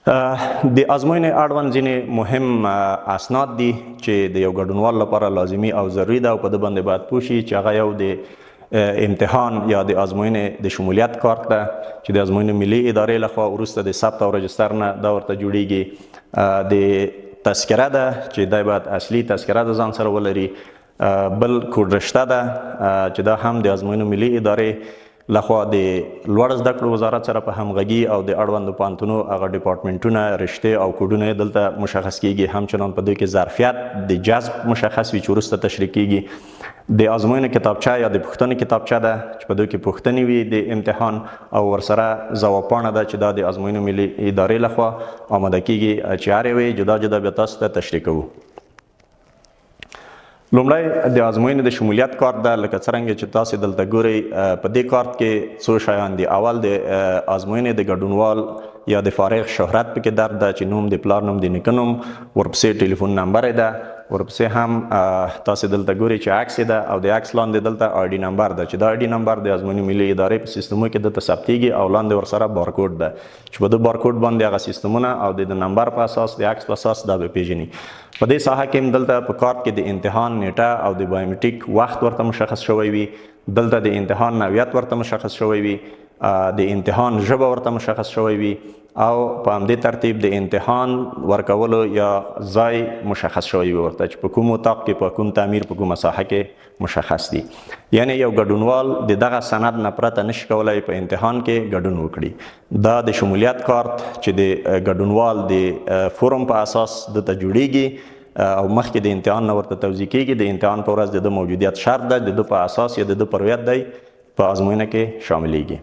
د ازموینې اړوند ځینې مهم اسناد دي چې د یو ګډونوال لپاره لازمي او ضروري ده او په ده باندې باید پوه شي چې هغه یو د امتحان یا د ازموینې د شمولیت کارت ده چې د ازموینې ملي ادارې لخوا وروسته د ثبت او رجستر نه دا ورته جوړیږي. د تذکره ده چې دا باید اصلي تذکره د ځان سره ولري. بل کوډ رشته ده چې دا هم د ازموینې ملي ادارې لخوا د لوړ زده کړو وزارت سره په همغږي او د اړوندو پوهنتونو هغه ډپارټمنټونه رشتې او کوډونه دلته مشخص کیږي. همچنان په دوی کې ظرفیت د جذب مشخص وي چې وروسته تشریح کیږي. د ازموینې کتابچه یا د پوښتنې کتابچه ده چې په دوی کې پوښتنې وي د امتحان او ورسره ځوابپاڼه ده چې دا د ازموینې ملي ادارې لخوا آماده کیږي چې هر یو جدا جدا بیا تاسو ته تشریح کوو. لومړی د ازموینې د شمولیت کارت ده. لکه څرنګه چې تاسو دلته ګورئ په دې کارت کې څو شیان دي. اول د ازموینې د ګډونوال یا د فارغ شهرت پکې درج ده چې نوم د پلار نوم د نیکه نوم، ورپسې ټلیفون نمبر ده، ورپسې هم تاسو دلته ګورئ چې عکس ده او د عکس لاندې دلته آی ډي نمبر ده چې دا آی ډي نمبر د ازموینې ملي ادارې په سیستمو کې دلته ثبتیږي او لاندې ورسره بارکوډ ده چې په دې بارکوډ باندې هغه سیستمونه او د نمبر په اساس د عکس په اساس دا به پیژني. په دې ساحه کې هم دلته په کارت کې د امتحان نیټه او د بایومټریک وخت ورته مشخص شوی وي. دلته د امتحان نوعیت ورته مشخص شوی وي، د امتحان ژبه ورته مشخص شوی وي او په همدې ترتیب د امتحان ورکولو یا ځای مشخص شوی وي ورته چې په کوم اتاق کې په کوم تعمیر په کومه ساحه کې مشخص دي. یعنی یو ګډونوال د دغه سند نه پرته نشي کولی په امتحان کې ګډون وکړي. دا د شمولیت کارت چې د ګډونوال د فورم په اساس دلته جوړیږي او مخکې د امتحان نه ورته توضیح کیږي. د امتحان په ورځ د موجودیت شرط ده، د په اساس یا د پر هویت دی په ازموینه کې شاملیږي.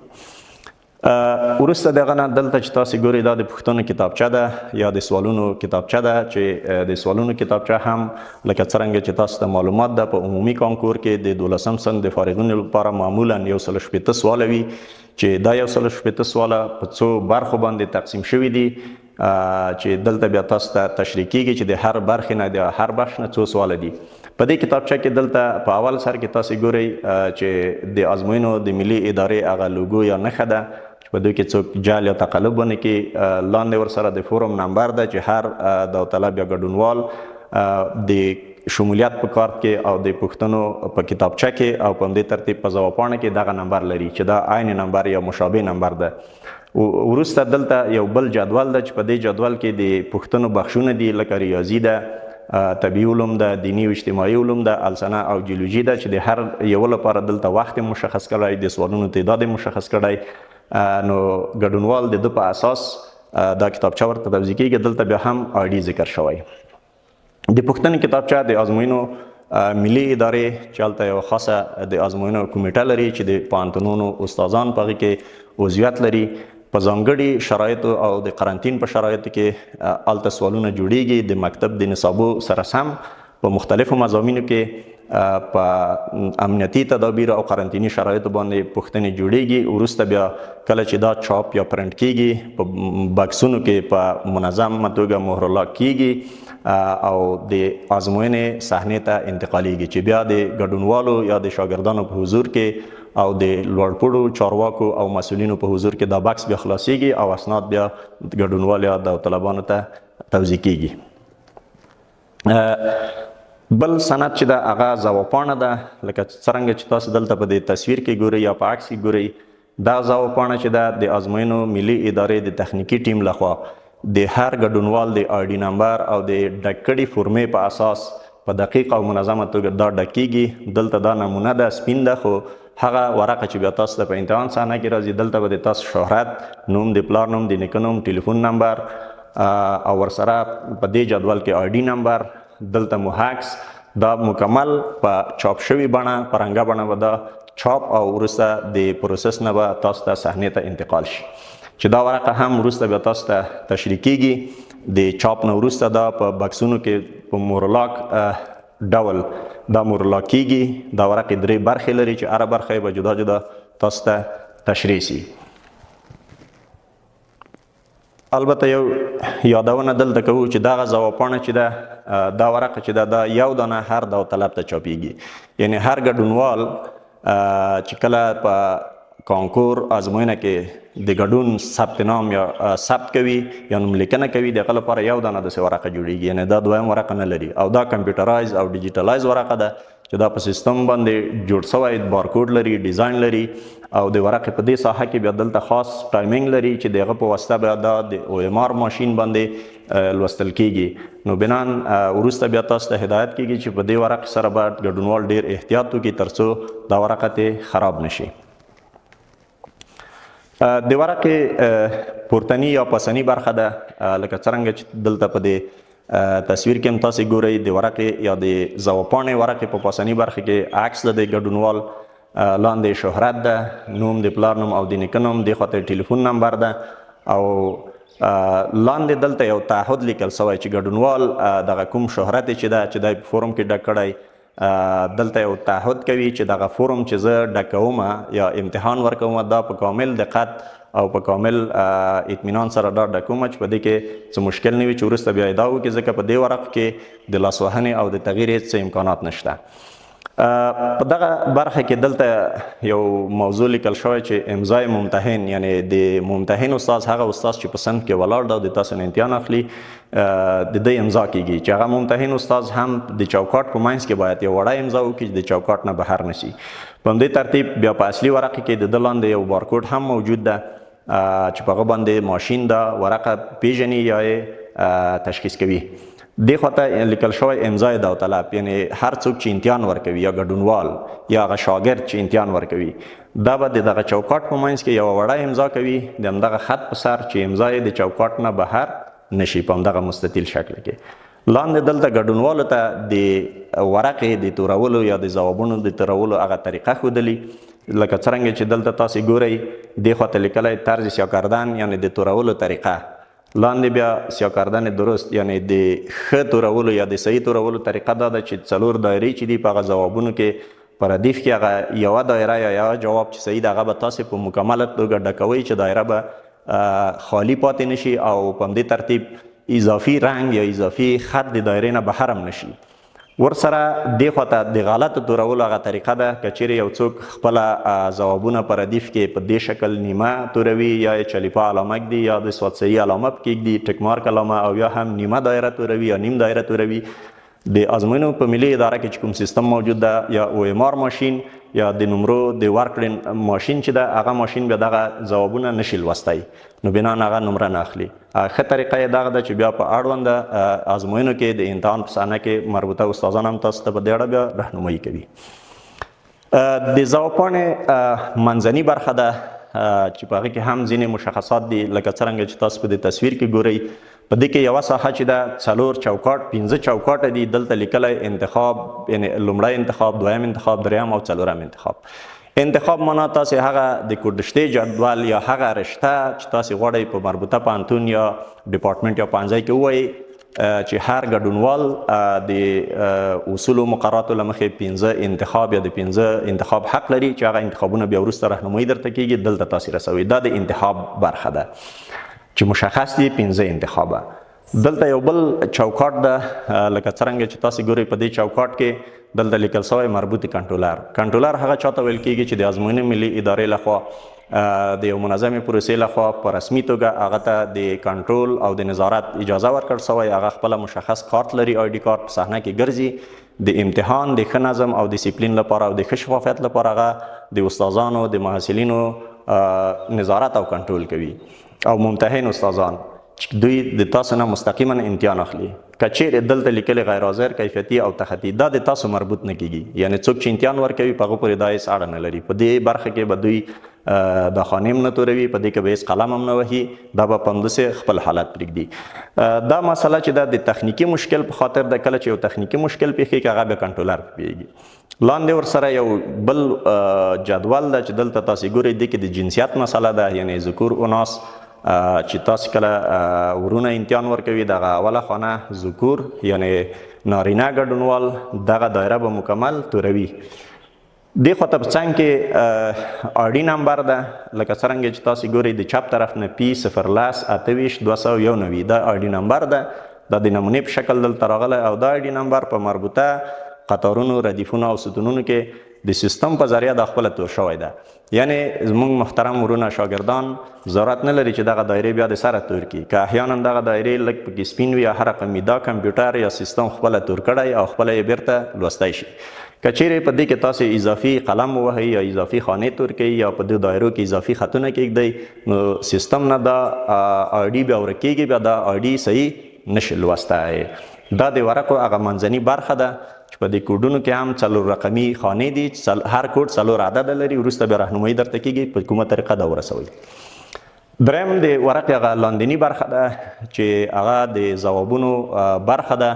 وروسته دغه نه دلته چې تاسو ګورئ دا د پوښتنو کتابچه ده یا د سوالونو کتابچه ده چې د سوالونو کتابچه هم لکه څرنګه چې تاسو ته معلومات ده په عمومي کانکور کې د 12م صنف د فارغینو لپاره معمولا 160 سواله وي چې دا 160 سواله په څو برخو باندې تقسیم شوي دي چې دلته بیا تاسو ته تشریح کیږي چې د هر برخې نه د هر بخش نه څو سواله دي. په دې کتابچه کې دلته په اول سر کې تاسو ګورئ چې د ازموینو د ملي ادارې هغه لوګو یا نښه ده چې په دوی کې څوک جعل یا تقلب ونه کړي. لاندې ورسره د فورم نمبر ده چې هر داوطلب یا ګډونوال د شمولیت په کارت کې او د پوښتنو په کتابچه کې او په همدې ترتیب په ځوابپاڼه کې دغه نمبر لري چې دا عین نمبر یا مشابه نمبر ده. وروسته دلته یو بل جدول ده چې په دې جدول کې د پوښتنو بخشونه دي لکه ریاضي ده، طبیعي علوم ده، دینی او اجتماعي علوم ده، السنه او جیولوژي ده چې د هر یو لپاره دلته وخت مشخص کړی، د سوالونو تعداد مشخص کړی. نو ګډونوال د په اساس دا کتابچه ورته توضیح کیږي. دلته بیا هم آی ډي ذکر شوی. د پوښتنې کتابچه د ازموینو ملي ادارې چې هلته یو خاصه د ازموینو کمیټه لري چې د پوهنتونونو استادان په هغې کې عضویت لري. په ځانګړي شرایطو او د قرنطین په شرایطو کې هلته سوالونه جوړیږي د مکتب د نصابو سره سم په مختلفو مضامینو کې په امنیتي تدابیر او قرنطیني شرایطو باندې پوښتنې جوړیږي. وروسته بیا کله چې دا چاپ یا پرنټ کیږي په بکسونو کې په منظمه توګه مهرلاک کیږي او د ازموینې صحنې ته انتقالیږي چې بیا د ګډونوالو یا د شاګردانو په حضور کې او د لوړپوړو چارواکو او مسؤلینو په حضور کې دا بکس بیا خلاصیږي او اسناد بیا ګډونوال یا داوطلبانو ته توضیح کیږي. بل سند چې دا هغه ځوابپاڼه ده لکه څرنګه چې تاسو دلته په دې تصویر کې ګورئ یا په عکس کې ګورئ. دا ځوابپاڼه چې ده د ازموینو ملي ادارې د تخنیکي ټیم لخوا د هر ګډونوال د آی ډي نمبر او د ډک کړي فورمې په اساس په دقیق او منظمه توګه دا ډکیږي. دلته دا نمونه ده سپین ده خو هغه ورقه چې بیا تاسو ته په امتحان صحنه کې راځي دلته به د تاسو شهرت، نوم د پلار نوم د نیکه نوم، ټلیفون نمبر او ورسره په دې جدول کې آی ډي نمبر، دلته مو عکس، دا مکمل په چاپ شوي بڼه په رنګه بڼه به دا چاپ او وروسته د پروسس نه به تاسو ته صحنې ته انتقال شي چې دا ورقه هم وروسته بیا تاسو ته تشریح کیږي. د چاپ نه وروسته دا په بکسونو کې په مورلاک ډول دا مورلاک کیږي. دا ورقې 3 برخې لري چې هره برخه به جدا جدا تاسو ته تشریح شي. البته یو یادونه دلته کوو چې دغه ځوابپاڼه چې ده دا ورقه چې ده دا یو دانه هر داوطلب ته چاپیږي. یعنی هر ګډونوال چې کله په کانکور ازموینه کې د ګډون ثبت نام یا ثبت کوي یا نوملیکنه کوي د هغه لپاره یو دانه داسې ورقه جوړیږي، یعنی دا دویم ورقه نه لري او دا کمپیوټرایز او ډیجیټلایز ورقه ده چې دا په سیستم باندې جوړ شوی، بارکوډ لري، ډیزاین لري او د ورقې په دې ساحه کې بیا دلته خاص ټایمینګ لري چې د هغه په واسطه بیا دا د OMR ماشین باندې لوستل کیږي. نو بنان وروسته بیا تاسو ته هدایت کیږي چې په دې ورقې سره باید ګډونوال ډیر احتیاط وکړي ترڅو دا ورقه ته خراب نشي. د ورقې پورتنی یا پسنی برخه ده لکه څرنګه چې دلته په دې تصویر کې هم تاسو ګورئ د ورقې یا د ځوابپاڼې ورقې په پسنی برخه کې عکس ده د ګډونوال، لاندې شهرت ده، نوم د پلار نوم او د نیکه نوم، دې خواته ټلیفون نمبر ده او لاندې دلته یو تعهد لیکل شوی چې ګډونوال دغه کوم شهرت چې ده چې د فورم کې ډک کړی دلته یو تعهد کوي چې دغه فورم چې زه ډکوم یا امتحان ورکوم دا په کامل دقت او په کامل اطمینان سره دا ډکوم چې په دې کې څه مشکل نه وي چې وروسته بیا دا وکړي، ځکه په دې ورق کې د لاسوهنې او د تغییر هېڅ امکانات نشته. په دغه برخه کې دلته یو موضوع لیکل شوی چې امضای ممتحن، یعنی د ممتحن استاد هغه استاد چې په صنف کې ولاړ ده او د تاسو نه امتحان اخلي د دې امضا کیږي چې هغه ممتحن استاد هم د چوکاټ په منځ کې باید یو وړه امضا وکړي چې د چوکاټ نه بهر نشي. په همدې ترتیب بیا په اصلي ورقه کې د ده لاندې یو بارکوډ هم موجود ده چې په هغه باندې ماشین دا ورقه پیژني یا یې تشخیص کوي. دې خواته لیکل شوی امضای داوطلب، یعنی هر څوک چې امتحان ورکوي یا ګډونوال یا هغه شاګرد چې امتحان ورکوي دا به د دغه چوکاټ په منځ کې یو وړه امضا کوي د همدغه خط په سر چې امضا یې د چوکاټ نه بهر نشي په همدغه مستطیل شکل کې. لاندې دلته ګډونوالو ته د ورقې د تورولو یا د ځوابونو د تورولو هغه طریقه ښودلي، لکه څرنګه چې دلته تاسو ګورئ دې خواته لیکلی طرز سیاکردن یعنی د تورولو طریقه، لاندې بیا سیاکردن درست یعنی د ښه تورولو یا د صحیح تورولو طریقه دا ده چې څلور دایرې چې دي په هغه ځوابونو کې په ردیف کې هغه یوه دایره یا یوه جواب چې صحیح ده هغه به تاسې په مکمله توګه ډکوئ چې دایره به خالی پاتې نشي او په همدې ترتیب اضافي رنګ یا اضافي خط د دایرې نه بهر هم نشي. ورسره دې خواته د غلطو تورولو هغه طریقه ده که چیرې یو څوک خپله ځوابونه په ردیف کې په دې شکل نیمه توروي یا یې چلیپا علامه ږدي یا د سوادصحیح علامه پکې ږدي ټک مارک علامه او یا هم نیمه دایره توروي یا نیم دایره توروي. د ازموینو په ملي اداره کې چې کوم سیستم موجود ده یا OMR ماشین یا د نمرو د ورکړې ماشین چې ده هغه ماشین بیا دغه ځوابونه نشي لوستی، نو بنان هغه نمره نه اخلي. ښه طریقه یې دغه ده چې بیا په اړونده ازموینو کې د امتحان په صحنه کې مربوطه استادان هم تاسو ته په دې اړه بیا رهنمایي کوي. د ځوابپاڼې منځنۍ برخه ده چې په هغه کې هم ځینې مشخصات دي لکه څرنګه چې تاسو په دې تصویر کې ګورئ. په دې کې یوه ساحه چې ده څلور چوکاټ 15 چوکاټه دي، دلته لیکلی انتخاب یعنی لومړی انتخاب، دویم انتخاب، دریم او څلورم انتخاب. انتخاب معنا تاسې هغه د کوردشتې جدول یا هغه رشته چې تاسې غواړئ په مربوطه پوهنتون یا ډپارټمنټ یا پوهنځی کې ووایئ چې هر ګډونوال د اصولو مقرراتو له مخې 15 انتخاب یا د 15 انتخاب حق لري چې هغه انتخابونه بیا وروسته رهنمایي درته کیږي، دلته تاسې رسوئ. دا د انتخاب برخه ده چې مشخص دي 15 انتخابه. دلته یو بل چوکاټ ده لکه څرنګه چې تاسې ګورئ په دې چوکاټ کې دلته لیکل شوی مربوطي کنټرولر. کنټرولر هغه چاته ویل کیږي چې د ازموینې ملي ادارې لخوا د یو منظمې پروسې لخوا په رسمي توګه هغه ته د کنټرول او د نظارت اجازه ورکړل شوی. هغه خپله مشخص کارت لري، آیډي کارت، په صحنه کې ګرځي د امتحان د ښه نظم او ډسپلین لپاره او د ښه شفافیت لپاره هغه د استادانو د محصلینو نظارت او کنټرول کوي او ممتحن استادان چې دوی د تاسو نه مستقیما امتحان اخلي. که چیرې دلته لیکلي غیر حاضر، کیفیتي او تخطي دا د تاسو مربوط نه کیږي، یعنی څوک چې امتحان ورکوي په هغه پورې دا هېڅ اړه نه لري. په دې برخه کې به دوی دا خانې هم نه توروي، په دې کې به هېڅ قلم هم نه وهي، دا به په همداسې خپل حالت پرېږدي. دا مسله چې دا د تخنیکي مشکل په خاطر ده، کله چې یو تخنیکي مشکل پیښیږي هغه بیا کنټرولر پوهېږي. لاندې ورسره یو بل جدول ده چې دلته تاسې ګورئ، دې کې د جنسیت مسله ده، یعنی ذکور اناث چې تاسو کله ورونه امتحان ورکوي دغه اوله خانه ذکور یعنی نارینه ګډونوال دغه دایره به مکمل توروي. دې خواته په څنګ کې آیډي نمبر ده لکه څرنګه چې تاسو ګورئ د چپ طرف نه P0102829 دا آیډي نمبر ده، دا د نمونې په شکل دلته راغلی او دا آیډي نمبر په مربوطه قطارونو، ردیفونو او ستونونو کې د سیستم په ذریعه د خپل تور شوی ده. یعنی زموږ محترم ورونه شاګردان ضرورت نه لري چې دغه دایرې بیا د سره تور کړي. که احیانا دغه دایرې لږ پکې سپین وي یا هر رقم دا کمپیوټر یا سیستم خپله تور کړی او خپله یې بیرته لوستی شي. که چیرې په دې کې تاسو اضافي قلم ووهئ یا اضافي خانې تور کوي یا په دې دایرو کې اضافي خطونه کېږدئ نو سیستم نه دا آی ډي بیا ورک کېږي، بیا دا آی ډي صحیح نشي لوستی. دا د ورقو هغه منځني برخه ده چې په دې کوډونو کې هم 4 رقمي خانې دي، هر کوډ 4 عدد لري، وروسته بیا راهنمایي درته کېږي په کومه طریقه دا ورسوئ. دریم د ورقې هغه لاندني برخه ده چې هغه د ځوابونو برخه ده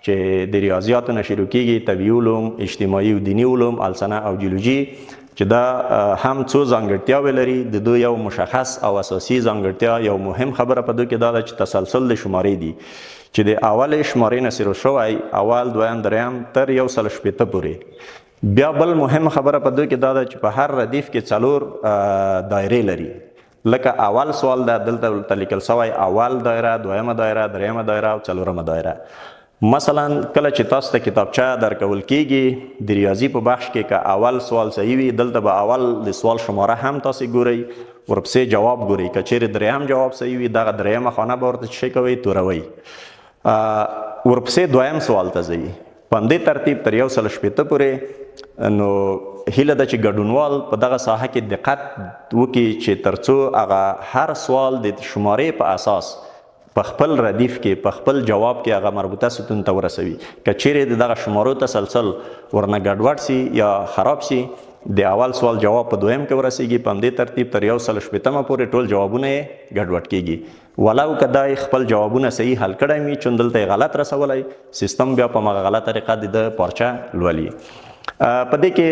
چې د ریاضیاتو نه شروع کېږي، طبیعي علوم، اجتماعي او دیني علوم، السنه او جیولوژي، چې دا هم څو ځانګړتیاوې لري. د دوی یو مشخص او اساسي ځانګړتیا، یو مهم خبره په دوی کې دا ده چې تسلسل د شمارې دي، چې د اولې شمارې نه شروع شوی اول، دویم، دریم تر 160 پورې. بیا بل مهم خبره په دوی کې دا ده چې په هر ردیف کې 4 دایرې لري. لکه اول سوال ده، دلته لیکل شوی اول دایره، دویمه دایره، دریمه دایره او 4مه دایره. مثلا کله چې تاسو ته کتابچه درکول کېږي د ریاضي په بخش کې، که اول سوال صحیح وي دلته به اول د سوال شماره هم تاسو ګورئ، ورپسې جواب ګورئ. که چیرې دریم جواب صحیح وي دغه دریمه خانه به ورته څه کوئ، توروئ. ورپسې دویم سوال ته ځئ په همدې ترتیب تر 160 پورې. نو هیله ده چې ګډونوال په دغه ساحه کې دقت وکړي چې ترڅو هغه هر سوال د شمارې په اساس په خپل ردیف کې په خپل جواب کې هغه مربوطه ستون ته ورسوي. که چیرې دغه شمارو تسلسل ورنه ګډوډ سي یا خراب سي، د اول سوال جواب په دویم کې ورسیږي، په همدې ترتیب تر 160 پورې ټول جوابونه یې ګډوډ کېږي. ولو که دا خپل جوابونه صحیح حل کړی وي چې دلته یې غلط رسولی، سیستم بیا په هغه غلط طریقه د پارچه لولي. په دې کې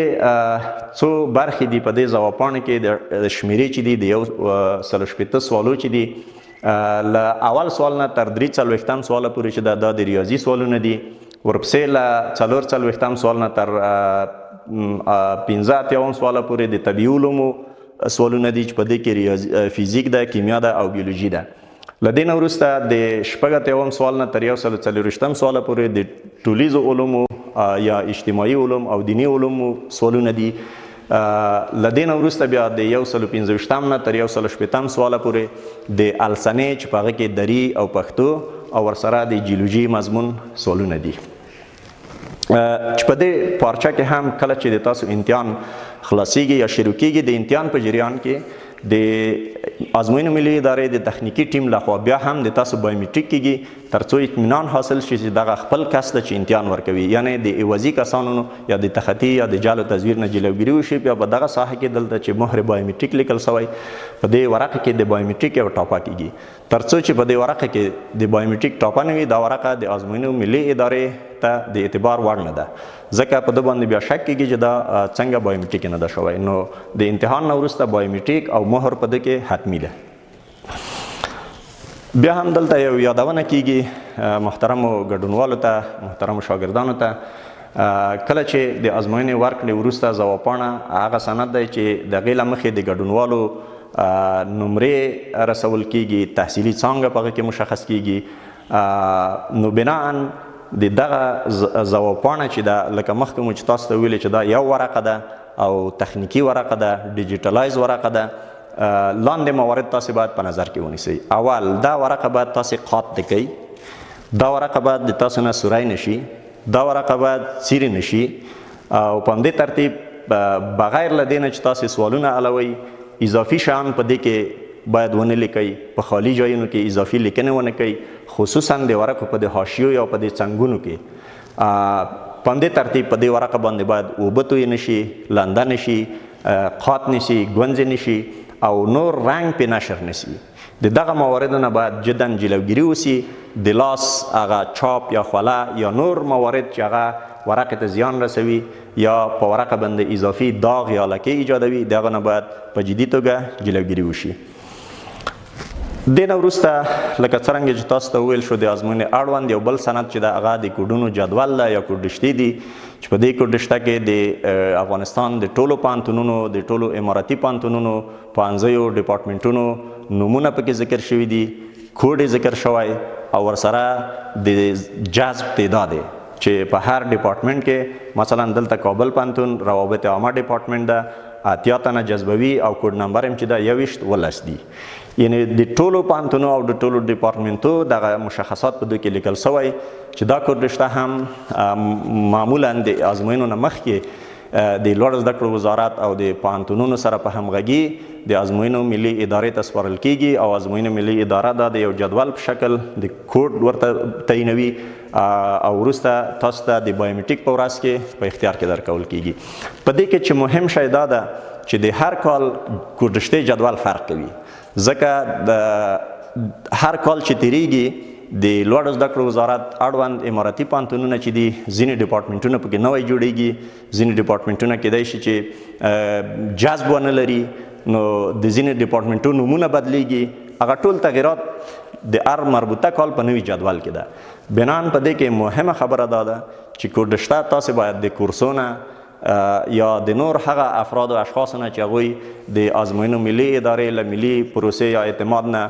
څو برخې دي. په دې ځواب پاڼې کې د شمیرې چې دي د 160 سوالو چې دي، له اول سوال نه تر 43 سواله پورې چې دا د ریاضي سوالونه دي، ورپسې له 44 سوال نه تر 15 سواله پورې د طبیعي علومو سوالونه دي چې په دې کې فیزیک ده، کیمیا ده او بیولوژي ده. له دې نه وروسته د 80 سوال نه تر 140 سواله پورې د ټولیزو علومو یا اجتماعي علوم او دیني علومو سوالونه دي. له دې نه وروسته بیا د 115 نه تر 160 سواله پورې د السنې چې په هغه کې دري او پښتو او ورسره د جیولوژي مضمون سوالونه دي. چې په دې پارچه کې هم کله چې د تاسو امتحان خلاصیږي یا شروع کېږي، د امتحان په جریان کې د ازموینو ملي ادارې د تخنیکی ټیم لخوا بیا هم د تاسو بایومیټریک کېږي ترڅو اطمینان حاصل شي چې دغه خپل کس ده چې امتحان ورکوي، یعنی د عوضي کسانو یا د تخطي یا د جعل و تزویر نه جلوګیري وشي. بیا په دغه ساحه کې دلته چې مهر بایومیټریک لیکل شوی په دې ورقه کې د بایومیټریک یو ټاپه کېږي، ترڅو چې په دې ورقه کې د بایومیټریک ټاپه نه وي دا ورقه د ازموینو ملي ادارې ته د اعتبار وړ نه ده، ځکه په ده باندې بیا شک کېږي چې دا څنګه بایومیټریک نه ده شوی. نو د امتحان نه وروسته بایومیټریک او مهر په ده کې حتمي ده. بیا هم دلته یو یادونه کېږي محترمو ګډونوالو ته، محترمو شاګردانو ته، کله چې د ازموینې ورکړې وروسته ځواب پاڼه هغه سند دی چې د هغې له مخې د ګډونوالو نمرې رسول کېږي، تحصیلي څانګه په هغه کې مشخص کېږي. نو بناً د دغه ځواب پاڼه چې ده، لکه مخکې مو چې تاسو ته ویلې چې دا یو ورقه ده او تخنیکي ورقه ده، ډیجیټلایز ورقه ده. لاندې موارد تاسو باید په نظر کې ونیسئ. اول دا ورقه باید تاسو قات کوئ، دا ورقه باید د تاسو نه سوری نشي، دا ورقه باید څیرې نشي، او په همدې ترتیب بغیر له دې نه چې تاسو سوالونه حلوئ اضافي شیان په دې کې باید ونه لیکئ، په خالی ځایونو کې اضافي لیکنې ونه کوئ، خصوصا د ورقو په د حاشیو یا په د څنګونو کې. په همدې ترتیب په دې ورقه باندې باید اوبه تویې نشي، لنده نشي، قات نشي، ګونځې نشي او نور رنګ په نشر نشي. د دغه مواردو نه باید جدا جلوګیري وسي. د لاس هغه چاپ یا خوله یا نور موارد چې هغه ورقې ته زیان رسوي یا په ورقه باندې اضافي داغ یا لکې ایجادوي، د هغه نه باید په جدي توګه جلوګیري وشي. دې نه وروسته لکه څرنګه چې تاسو ته وویل شو د ازموینې اړوند یو بل سند چې د هغه د کوډونو جدول ده یا کوډشتې دي، چې په دې کوډشته کې د افغانستان د ټولو پوهنتونونو، د ټولو اماراتي پوهنتونونو، پوهنځیو، ډپارټمنټونو نومونه پکې ذکر شوي دي، کوډ یې ذکر شوی او ورسره د جذب تعداد چې په هر ډپارټمنټ کې مثلا دلته کابل پوهنتون روابط عامه ډپارټمنټ ده 80 تنه جذبوي او کوډ نمبر هم چې دا 21 دي. یعنی د ټولو پوهنتونو او د ټولو ډپارټمنټو دغه مشخصات په دوی کې لیکل سوی چې دا کوډ رشته هم معمولا د ازموینو نه مخکې د لوړ زده کړو وزارت او د پوهنتونونو سره په همغږي د ازموینو ملي ادارې ته سپارل کیږي او ازموینو ملي اداره دا د یو جدول په شکل د کوډ ورته تعینوي او وروسته تاسو ته د بایومټریک په ورځ کې په اختیار کې درکول کیږي. په دې کې چې مهم شی دا ده چې د هر کال کوډ رشتې جدول فرق کوي، ځکه د هر کال چې تیریږي د لوړ زده کړو وزارت اړوند اماراتي پوهنتونونه چې دي ځینې ډپارټمنټونه پکې نوی جوړیږي، ځینې ډپارټمنټونه کیدای شي چې جذب ونه لري نو د ځینې ډپارټمنټونو نومونه بدلیږي. هغه ټول تغیرات د هر مربوطه کال په نوي جدول کې ده. بنان په دې کې مهمه خبره دا ده چې کوډ رشته تاسو باید د کورسونه یا د نور هغه افراد او اشخاص نه چې هغوی د ازموینو ملي ادارې له ملي پروسې یا اعتماد نه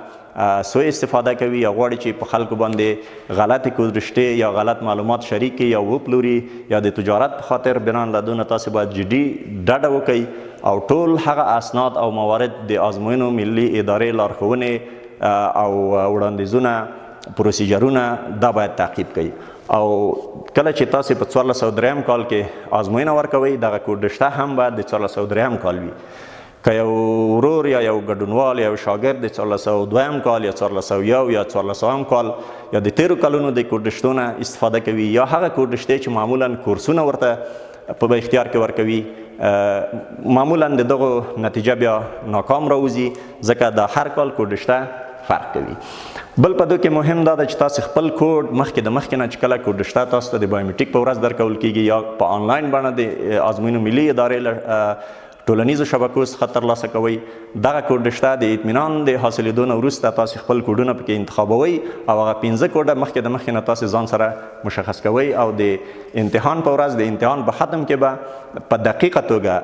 سوء استفاده کوي یا غواړي چې په خلکو باندې غلطې کوډ رشتې یا غلط معلومات شریک کړي یا وپلوري یا د تجارت په خاطر بنان له دونه تاسو باید جدي ډډه وکړئ او ټول هغه اسناد او موارد د ازموینو ملي ادارې لارښوونې او وړاندیزونه پروسیجرونه دا باید تعقیب کړئ. او کله چې تاسو په 1403 کال کې ازموینه ورکوئ دغه کوډ رشته هم باید د 1403 کال وي. که یو ورور یا یو ګډونوال یا یو شاګرد د 1402 کال یا 1401 یا 1400 کال یا د تیرو کلونو د کوډ رشتو نه استفاده کوي یا هغه کوډ رشتې چې معمولا کورسونه ورته په اختیار کې ورکوي معمولا د دغه نتیجه بیا ناکام راوځي ځکه د هر کال کوډ رشته فرق کوي. بل په دوی کې مهم دا ده چې تاسو خپل کوډ مخکې د مخکې نه چې کله کوډ رشته تاسو ته د بایومټریک په ورځ درکول کیږي یا په آنلاین بڼه د ازموینو ملي ادارې ټولنیزو شبکو څخه ترلاسه کوئ. دغه کوډ رشته د اطمینان د حاصلېدو نه وروسته تاسو خپل کوډونه پکې انتخابوئ او هغه 15 کوډه مخکې د مخکې نه تاسو ځان سره مشخص کوئ او د امتحان په ورځ د امتحان په ختم کې به په دقیقه توګه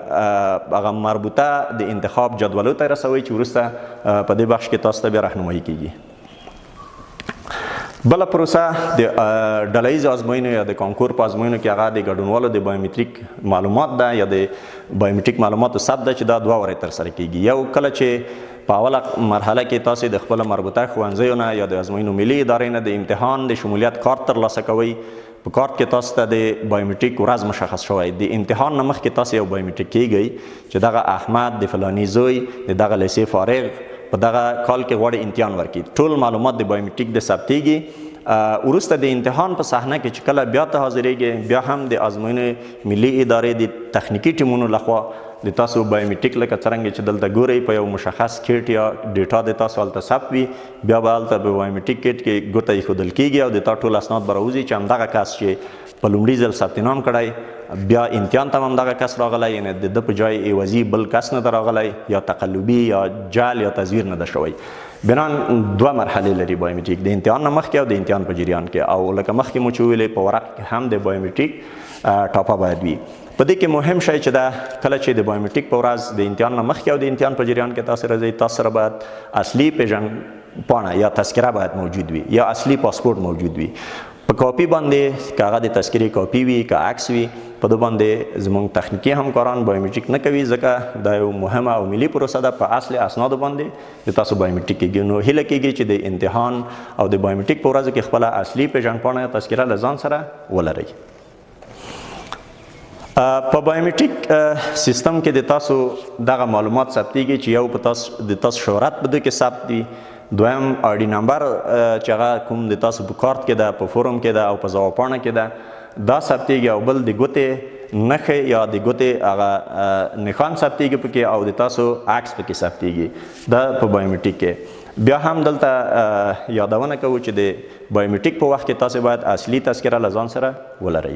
هغه مربوطه د انتخاب جدولو ته رسوئ چې وروسته په دې بخش کې تاسو ته بیا راهنمایي کیږي. بله پروسه د ډلهیزو ازموینو یا د کانکور په ازموینو کې هغه د ګډونوالو د بایومټریک معلومات ده یا د بایومټریک معلوماتو ثبت ده چې دا 2 ورځې ترسره کیږي. یو کله چې په اوله مرحله کې تاسو د خپل مربوطه ښوونځیو نه یا د ازموینو ملي ادارې نه د امتحان د شمولیت کارت ترلاسه کوئ. په کارت کې تاسو ته د بایومټریک ورځ مشخص شوی. د امتحان نه مخکې تاسو یو بایومټریک کیږئ چې دغه احمد د فلاني زوی د دغه لیسې فارغ په دغه کال کې غواړي امتحان ورکړي. ټول معلومات د بایومټریک د ثبتېږي. وروسته د امتحان په صحنه کې چې کله بیا ته حاضرېږي بیا هم د ازموینې ملي ادارې د تخنیکي ټیمونو لخوا د تاسو بایومټریک لکه څرنګه چې دلته ګورئ په یو مشخص کیټ یا ډیټا د تاسو هلته ثبت وي بیا به هلته په بایومټریک کیټ کې ګوته ایښودل کیږي او د تا ټول اسناد به راوځي چې همدغه کس چې په لومړي ځل ثبت نام کړی بیا امتحان ته هم همدغه کس راغلی یعنې د ده په جای عوضي بل کس نه ده راغلی یا تقلبي یا جعل یا تزویر نه ده شوی. بنان 2 مرحلې لري بایومټریک د امتحان نه مخکې او د امتحان په جریان کې او لکه مخکې مو چې ویلې په ورق کې هم د بایومټریک ټاپه باید وي. په دې کې مهم شی چې دا کله چې د بایومټریک په ورځ د امتحان نه مخکې او د امتحان په جریان کې تاسو راځئ تاسو سره باید اصلي پیژندپاڼه یا تذکره باید موجود وي یا اصلي پاسپورت موجود وي. په کاپي باندې که هغه د تذکرې کاپي وي که عکس وي په دو باندې زموږ تخنیکي همکاران بایومټریک نه کوي ځکه دا یو مهمه او ملي پروسه ده. په اصل اسنادو باندې د تاسو بایومټریک کیږي. نو هیله کیږي چې د امتحان او د بایومټریک په ورځو کې خپله اصلي پیژندپاڼه تذکره له ځان سره ولرئ. په بایومټریک سیستم کې د تاسو دغه معلومات ثبتېږي چې یو په د تاسو شهرت په دوی کې ثبت دي. دویم آی ډي نمبر چې هغه کوم د تاسو په کارت کې ده په فورم کې ده او په ځواب پاڼه کې ده دا ثبتېږي او بل د ګوتې نښې یا د ګوتې هغه نښان ثبتېږي پکې او د تاسو عکس پکې ثبتېږي دا په بایومټریک کې. بیا هم دلته یادونه کوو چې د بایومټریک په وخت کې تاسو باید اصلي تذکره له ځان سره ولرئ.